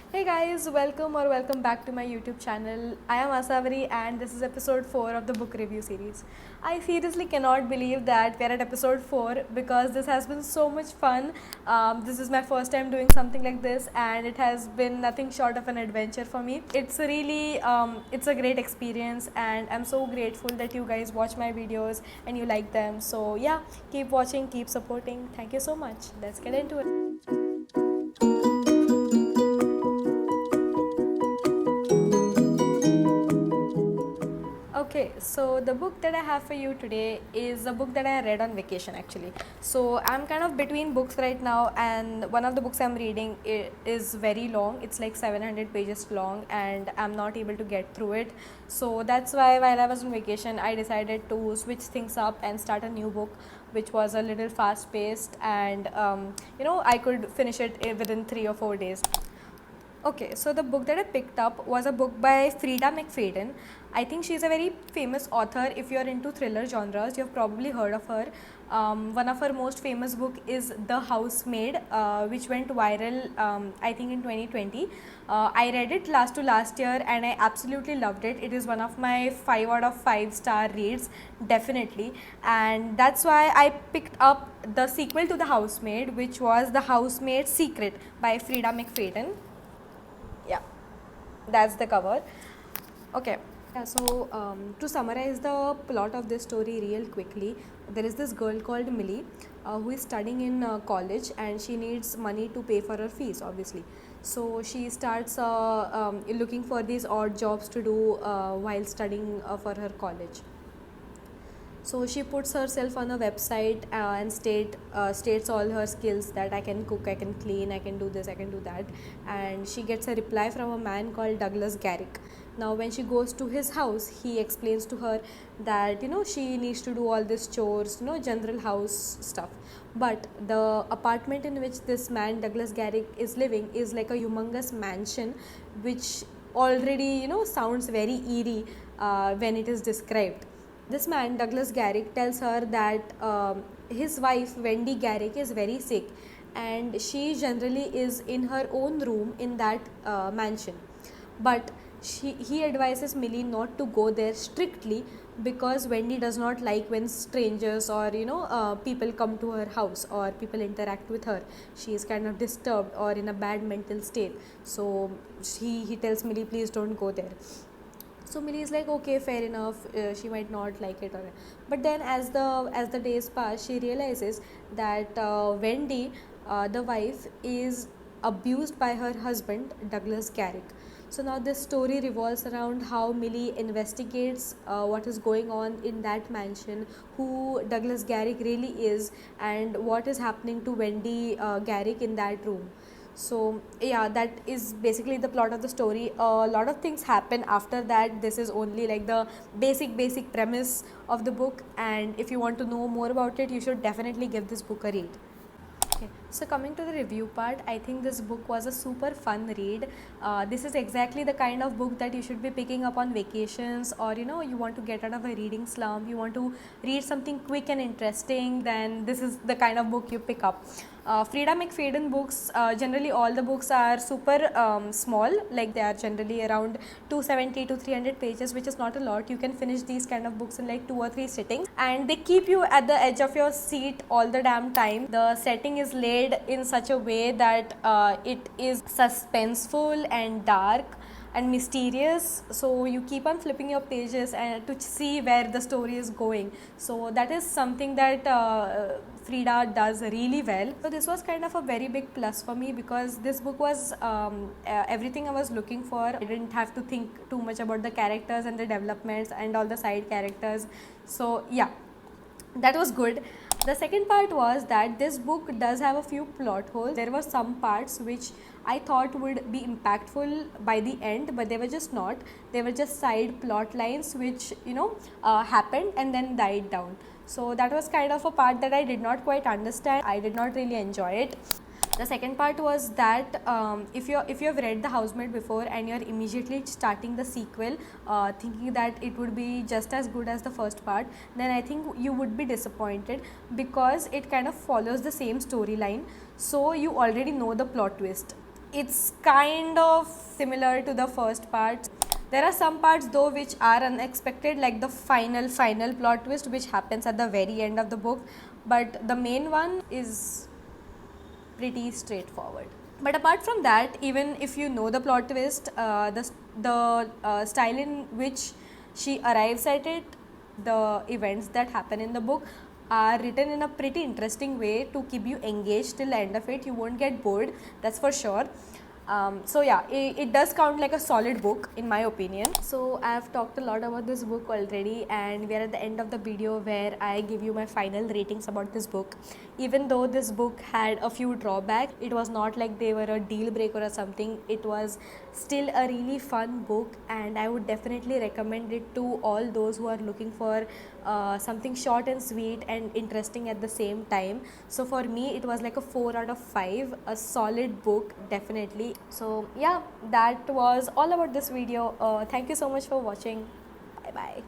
Hey guys, welcome back to my YouTube channel. I am Asavari and this is episode 4 of the book review series. I seriously cannot believe that we are at episode 4 because this has been so much fun. This is my first time doing something like this and it has been nothing short of an adventure for me. It's a great experience and I'm so grateful that you guys watch my videos and you like them. So yeah, keep watching, keep supporting. Thank you so much. Let's get into it. Okay, so the book that I have for you today is a book that I read on vacation actually. So I'm kind of between books right now, and one of the books I'm reading is very long. It's like 700 pages long, and I'm not able to get through it. So that's why while I was on vacation, I decided to switch things up and start a new book, which was a little fast paced, and I could finish it within 3 or 4 days. Okay, so the book that I picked up was a book by Freida McFadden. I think she's a very famous author. If you're into thriller genres, you've probably heard of her. One of her most famous book is The Housemaid, which went viral, I think, in 2020. I read it last year and I absolutely loved it. It is one of my 5 out of 5 star reads, definitely. And that's why I picked up the sequel to The Housemaid, which was The Housemaid's Secret by Freida McFadden. Yeah, that's the cover. Okay. Yeah, so to summarize the plot of this story real quickly, there is this girl called Millie who is studying in college and she needs money to pay for her fees, obviously. So she starts looking for these odd jobs to do while studying for her college. So she puts herself on a website and states all her skills, that I can cook, I can clean, I can do this, I can do that. And she gets a reply from a man called Douglas Garrick. Now when she goes to his house, he explains to her that she needs to do all these chores, general house stuff. But the apartment in which this man Douglas Garrick is living is like a humongous mansion, which already sounds very eerie when it is described. This man, Douglas Garrick, tells her that his wife, Wendy Garrick, is very sick and she generally is in her own room in that mansion. But he advises Millie not to go there strictly because Wendy does not like when strangers or people come to her house or people interact with her. She is kind of disturbed or in a bad mental state. So he tells Millie, please don't go there. So Millie is like, okay, fair enough, she might not like it, but then as the days pass, she realizes that Wendy, the wife, is abused by her husband Douglas Garrick. So now this story revolves around how Millie investigates what is going on in that mansion, who Douglas Garrick really is, and what is happening to Wendy Garrick in that room. So yeah, that is basically the plot of the story. A lot of things happen after that. This is only like the basic premise of the book, and if you want to know more about it, you should definitely give this book a read. Okay, so coming to the review part, I think this book was a super fun read. This is exactly the kind of book that you should be picking up on vacations, or you want to get out of a reading slump, you want to read something quick and interesting, then this is the kind of book you pick up. Freida McFadden books, generally all the books are super small, like they are generally around 270 to 300 pages, which is not a lot. You can finish these kind of books in like 2 or 3 sittings, and they keep you at the edge of your seat all the damn time. The setting is laid in such a way that it is suspenseful and dark and mysterious, so you keep on flipping your pages and to see where the story is going. So that is something that Freida does really well. So this was kind of a very big plus for me because this book was everything I was looking for. I didn't have to think too much about the characters and the developments and all the side characters. So yeah, that was good. The second part was that this book does have a few plot holes. There were some parts which I thought would be impactful by the end, but they were just not. They were just side plot lines which happened and then died down. So that was kind of a part that I did not quite understand. I did not really enjoy it. The second part was that if you have read The Housemaid before and you're immediately starting the sequel thinking that it would be just as good as the first part, then I think you would be disappointed because it kind of follows the same storyline, so you already know the plot twist. It's kind of similar to the first part. There are some parts though which are unexpected, like the final plot twist which happens at the very end of the book, but the main one is pretty straightforward. But apart from that, even if you know the plot twist, the style in which she arrives at it, the events that happen in the book are written in a pretty interesting way to keep you engaged till the end of it. You won't get bored, that's for sure. So yeah, it does count like a solid book in my opinion. So I have talked a lot about this book already, and we are at the end of the video where I give you my final ratings about this book. Even though this book had a few drawbacks, it was not like they were a deal breaker or something. It was still a really fun book, and I would definitely recommend it to all those who are looking for something short and sweet and interesting at the same time. So for me it was like a 4 out of 5, a solid book definitely. So yeah, that was all about this video. Thank you so much for watching. Bye bye.